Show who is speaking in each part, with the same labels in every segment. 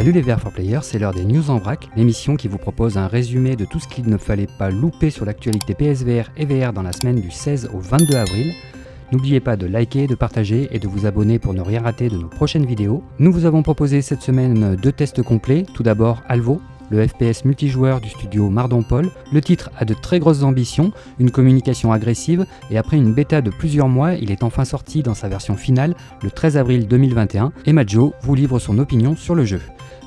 Speaker 1: Salut les VR4Players, c'est l'heure des news en vrac, l'émission qui vous propose un résumé de tout ce qu'il ne fallait pas louper sur l'actualité PSVR et VR dans la semaine du 16 au 22 avril. N'oubliez pas de liker, de partager et de vous abonner pour ne rien rater de nos prochaines vidéos. Nous vous avons proposé cette semaine 2 tests complets. Tout d'abord Alvo, le FPS multijoueur du studio Mardonpol. Le titre a de très grosses ambitions, une communication agressive et après une bêta de plusieurs mois, il est enfin sorti dans sa version finale le 13 avril 2021 et Majo vous livre son opinion sur le jeu.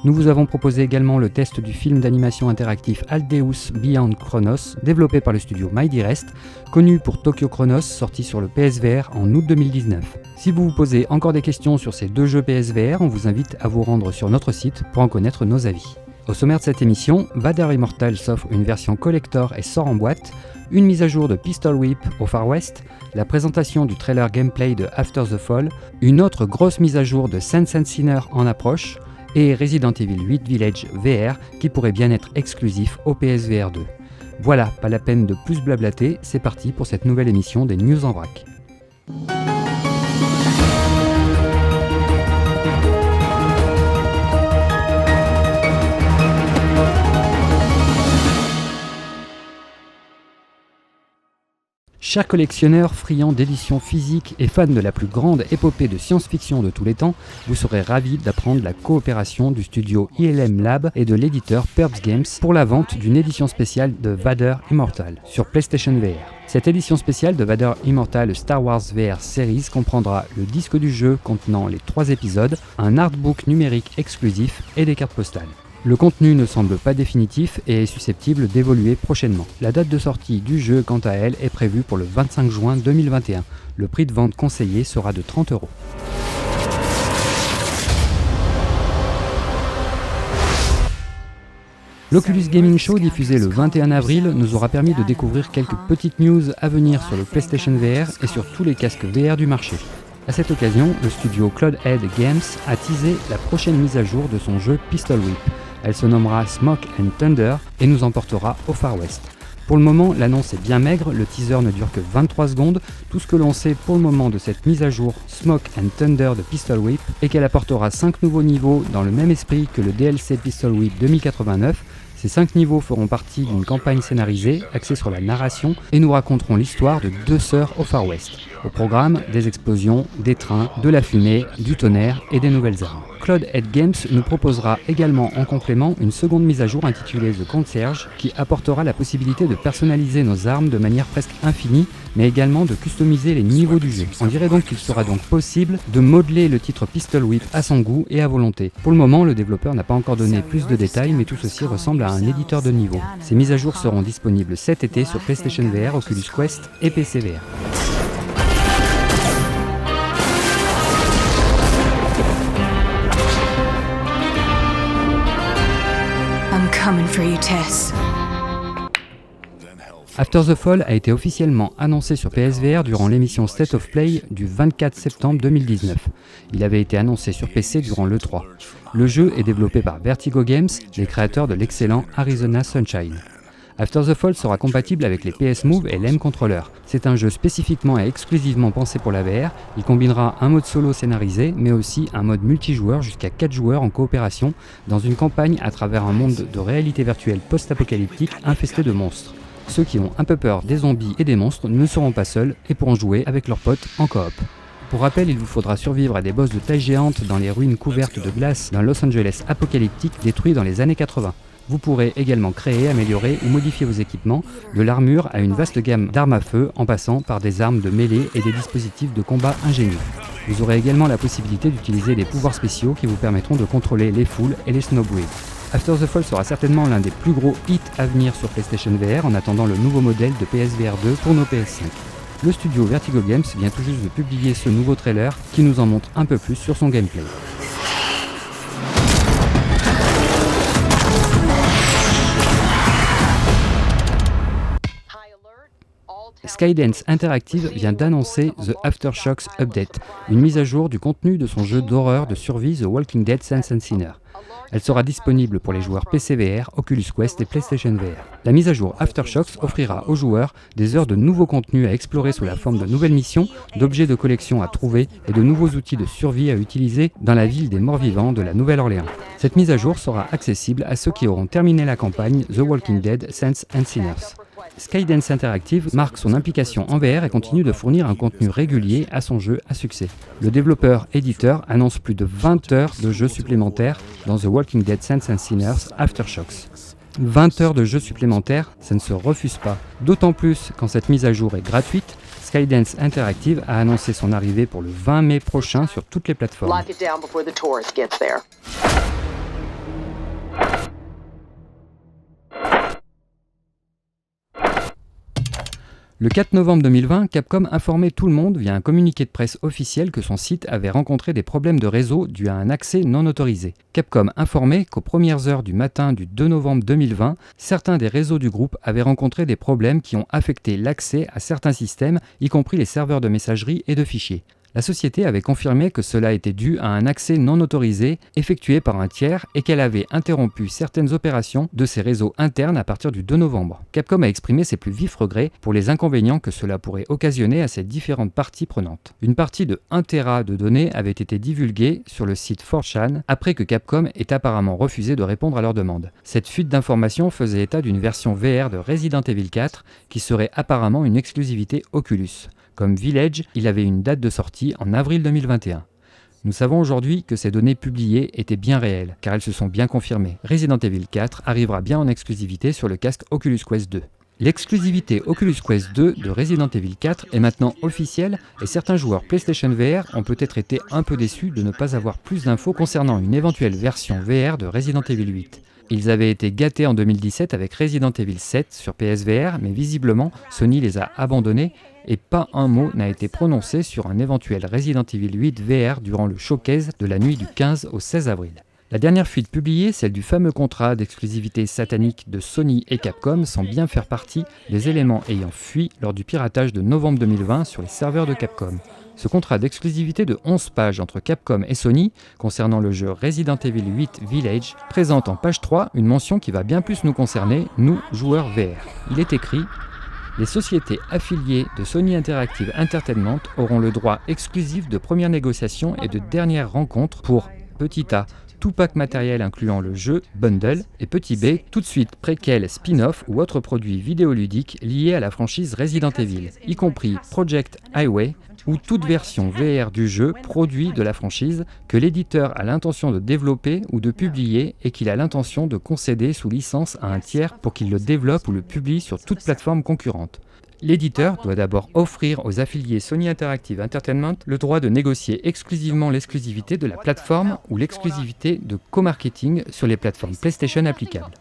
Speaker 1: Nous vous avons proposé également le test du film d'animation interactif Aldeus Beyond Chronos, développé par le studio Mighty Rest, connu pour Tokyo Chronos, sorti sur le PSVR en août 2019. Si vous vous posez encore des questions sur ces 2 jeux PSVR, on vous invite à vous rendre sur notre site pour en connaître nos avis. Au sommaire de cette émission, Vader Immortal s'offre une version collector et sort en boîte, une mise à jour de Pistol Whip au Far West, la présentation du trailer gameplay de After the Fall, une autre grosse mise à jour de Saints & Sinners en approche, et Resident Evil 8 Village VR qui pourrait bien être exclusif au PSVR 2. Voilà, pas la peine de plus blablater, c'est parti pour cette nouvelle émission des News en vrac. Chers collectionneurs, friands d'éditions physiques et fans de la plus grande épopée de science-fiction de tous les temps, vous serez ravis d'apprendre la coopération du studio ILM Lab et de l'éditeur Purps Games pour la vente d'une édition spéciale de Vader Immortal sur PlayStation VR. Cette édition spéciale de Vader Immortal Star Wars VR Series comprendra le disque du jeu contenant les 3 épisodes, un artbook numérique exclusif et des cartes postales. Le contenu ne semble pas définitif et est susceptible d'évoluer prochainement. La date de sortie du jeu, quant à elle, est prévue pour le 25 juin 2021. Le prix de vente conseillé sera de 30 €. L'Oculus Gaming Show, diffusé le 21 avril, nous aura permis de découvrir quelques petites news à venir sur le PlayStation VR et sur tous les casques VR du marché. A cette occasion, le studio Cloudhead Games a teasé la prochaine mise à jour de son jeu Pistol Whip. Elle se nommera Smoke and Thunder et nous emportera au Far West. Pour le moment, l'annonce est bien maigre, le teaser ne dure que 23 secondes. Tout ce que l'on sait pour le moment de cette mise à jour Smoke and Thunder de Pistol Whip est qu'elle apportera 5 nouveaux niveaux dans le même esprit que le DLC Pistol Whip 2089. Ces 5 niveaux feront partie d'une campagne scénarisée axée sur la narration et nous raconteront l'histoire de 2 sœurs au Far West. Au programme, des explosions, des trains, de la fumée, du tonnerre et des nouvelles armes. Cloudhead Games nous proposera également en complément une seconde mise à jour intitulée The Concierge qui apportera la possibilité de personnaliser nos armes de manière presque infinie mais également de customiser les niveaux du jeu. On dirait donc qu'il sera donc possible de modeler le titre Pistol Whip à son goût et à volonté. Pour le moment, le développeur n'a pas encore donné plus de détails mais tout ceci ressemble à un éditeur de niveau. Ces mises à jour seront disponibles cet été sur PlayStation VR, Oculus Quest et PC VR.
Speaker 2: I'm coming for you, Tess.
Speaker 1: After the Fall a été officiellement annoncé sur PSVR durant l'émission State of Play du 24 septembre 2019. Il avait été annoncé sur PC durant l'E3. Le jeu est développé par Vertigo Games, les créateurs de l'excellent Arizona Sunshine. After the Fall sera compatible avec les PS Move et l'M Controller. C'est un jeu spécifiquement et exclusivement pensé pour la VR. Il combinera un mode solo scénarisé, mais aussi un mode multijoueur jusqu'à 4 joueurs en coopération dans une campagne à travers un monde de réalité virtuelle post-apocalyptique infesté de monstres. Ceux qui ont un peu peur des zombies et des monstres ne seront pas seuls et pourront jouer avec leurs potes en coop. Pour rappel, il vous faudra survivre à des boss de taille géante dans les ruines couvertes de glace d'un Los Angeles apocalyptique détruit dans les années 80. Vous pourrez également créer, améliorer ou modifier vos équipements, de l'armure à une vaste gamme d'armes à feu en passant par des armes de mêlée et des dispositifs de combat ingénieux. Vous aurez également la possibilité d'utiliser des pouvoirs spéciaux qui vous permettront de contrôler les foules et les snowbreeds. After the Fall sera certainement l'un des plus gros hits à venir sur PlayStation VR en attendant le nouveau modèle de PSVR 2 pour nos PS5. Le studio Vertigo Games vient tout juste de publier ce nouveau trailer qui nous en montre un peu plus sur son gameplay. Skydance Interactive vient d'annoncer The Aftershocks Update, une mise à jour du contenu de son jeu d'horreur de survie The Walking Dead Saints & Sinners. Elle sera disponible pour les joueurs PC VR, Oculus Quest et PlayStation VR. La mise à jour Aftershocks offrira aux joueurs des heures de nouveaux contenus à explorer sous la forme de nouvelles missions, d'objets de collection à trouver et de nouveaux outils de survie à utiliser dans la ville des morts-vivants de la Nouvelle-Orléans. Cette mise à jour sera accessible à ceux qui auront terminé la campagne The Walking Dead Saints and Sinners. Skydance Interactive marque son implication en VR et continue de fournir un contenu régulier à son jeu à succès. Le développeur-éditeur annonce plus de 20 heures de jeux supplémentaires dans The Walking Dead Saints and Sinners Aftershocks. 20 heures de jeux supplémentaires, ça ne se refuse pas. D'autant plus quand cette mise à jour est gratuite, Skydance Interactive a annoncé son arrivée pour le 20 mai prochain sur toutes les plateformes. Le 4 novembre 2020, Capcom informait tout le monde via un communiqué de presse officiel que son site avait rencontré des problèmes de réseau dus à un accès non autorisé. Capcom informait qu'aux premières heures du matin du 2 novembre 2020, certains des réseaux du groupe avaient rencontré des problèmes qui ont affecté l'accès à certains systèmes, y compris les serveurs de messagerie et de fichiers. La société avait confirmé que cela était dû à un accès non autorisé effectué par un tiers et qu'elle avait interrompu certaines opérations de ses réseaux internes à partir du 2 novembre. Capcom a exprimé ses plus vifs regrets pour les inconvénients que cela pourrait occasionner à ces différentes parties prenantes. Une partie de 1 Tera de données avait été divulguée sur le site 4chan après que Capcom ait apparemment refusé de répondre à leurs demandes. Cette fuite d'informations faisait état d'une version VR de Resident Evil 4 qui serait apparemment une exclusivité Oculus. Comme Village, il avait une date de sortie en avril 2021. Nous savons aujourd'hui que ces données publiées étaient bien réelles, car elles se sont bien confirmées. Resident Evil 4 arrivera bien en exclusivité sur le casque Oculus Quest 2. L'exclusivité Oculus Quest 2 de Resident Evil 4 est maintenant officielle et certains joueurs PlayStation VR ont peut-être été un peu déçus de ne pas avoir plus d'infos concernant une éventuelle version VR de Resident Evil 8. Ils avaient été gâtés en 2017 avec Resident Evil 7 sur PSVR, mais visiblement Sony les a abandonnés et pas un mot n'a été prononcé sur un éventuel Resident Evil 8 VR durant le showcase de la nuit du 15 au 16 avril. La dernière fuite publiée, celle du fameux contrat d'exclusivité satanique de Sony et Capcom, semble bien faire partie des éléments ayant fui lors du piratage de novembre 2020 sur les serveurs de Capcom. Ce contrat d'exclusivité de 11 pages entre Capcom et Sony concernant le jeu Resident Evil 8 Village présente en page 3 une mention qui va bien plus nous concerner, nous, joueurs VR. Il est écrit « Les sociétés affiliées de Sony Interactive Entertainment auront le droit exclusif de première négociation et de dernière rencontre pour petit A, tout pack matériel incluant le jeu, bundle, et petit b, tout de suite préquel, spin-off ou autres produits vidéoludiques liés à la franchise Resident Evil, y compris Project Highway, ou toute version VR du jeu produit de la franchise que l'éditeur a l'intention de développer ou de publier et qu'il a l'intention de concéder sous licence à un tiers pour qu'il le développe ou le publie sur toute plateforme concurrente. L'éditeur doit d'abord offrir aux affiliés Sony Interactive Entertainment le droit de négocier exclusivement l'exclusivité de la plateforme ou l'exclusivité de co-marketing sur les plateformes PlayStation applicables.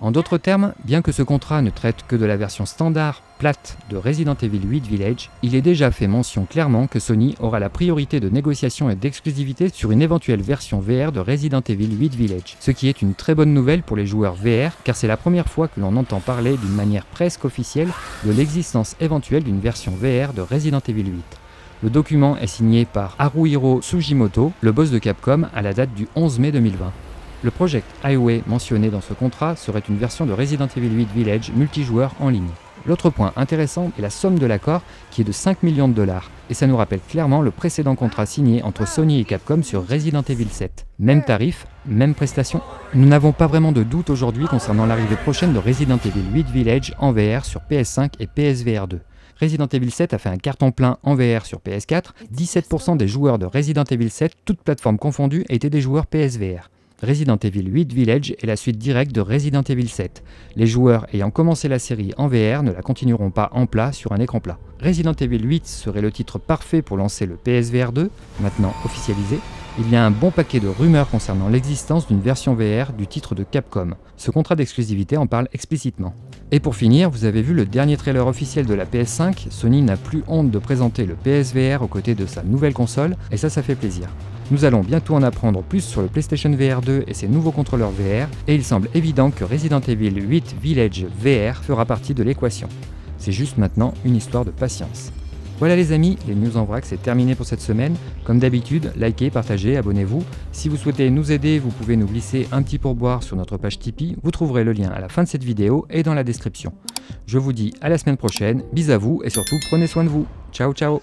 Speaker 1: En d'autres termes, bien que ce contrat ne traite que de la version standard plate de Resident Evil 8 Village, il est déjà fait mention clairement que Sony aura la priorité de négociation et d'exclusivité sur une éventuelle version VR de Resident Evil 8 Village, ce qui est une très bonne nouvelle pour les joueurs VR car c'est la première fois que l'on entend parler d'une manière presque officielle de l'existence éventuelle d'une version VR de Resident Evil 8. Le document est signé par Haruhiro Tsujimoto, le boss de Capcom, à la date du 11 mai 2020. Le Project Highway mentionné dans ce contrat serait une version de Resident Evil 8 Village multijoueur en ligne. L'autre point intéressant est la somme de l'accord qui est de 5 millions de dollars, et ça nous rappelle clairement le précédent contrat signé entre Sony et Capcom sur Resident Evil 7. Même tarif, même prestation. Nous n'avons pas vraiment de doute aujourd'hui concernant l'arrivée prochaine de Resident Evil 8 Village en VR sur PS5 et PSVR 2. Resident Evil 7 a fait un carton plein en VR sur PS4, 17% des joueurs de Resident Evil 7, toutes plateformes confondues, étaient des joueurs PSVR. Resident Evil 8 Village est la suite directe de Resident Evil 7. Les joueurs ayant commencé la série en VR ne la continueront pas en plat sur un écran plat. Resident Evil 8 serait le titre parfait pour lancer le PSVR 2, maintenant officialisé. Il y a un bon paquet de rumeurs concernant l'existence d'une version VR du titre de Capcom. Ce contrat d'exclusivité en parle explicitement. Et pour finir, vous avez vu le dernier trailer officiel de la PS5, Sony n'a plus honte de présenter le PSVR aux côtés de sa nouvelle console, et ça fait plaisir. Nous allons bientôt en apprendre plus sur le PlayStation VR 2 et ses nouveaux contrôleurs VR, et il semble évident que Resident Evil 8 Village VR fera partie de l'équation. C'est juste maintenant une histoire de patience. Voilà les amis, les news en vrac c'est terminé pour cette semaine. Comme d'habitude, likez, partagez, abonnez-vous. Si vous souhaitez nous aider, vous pouvez nous glisser un petit pourboire sur notre page Tipeee. Vous trouverez le lien à la fin de cette vidéo et dans la description. Je vous dis à la semaine prochaine, bis à vous et surtout prenez soin de vous. Ciao ciao.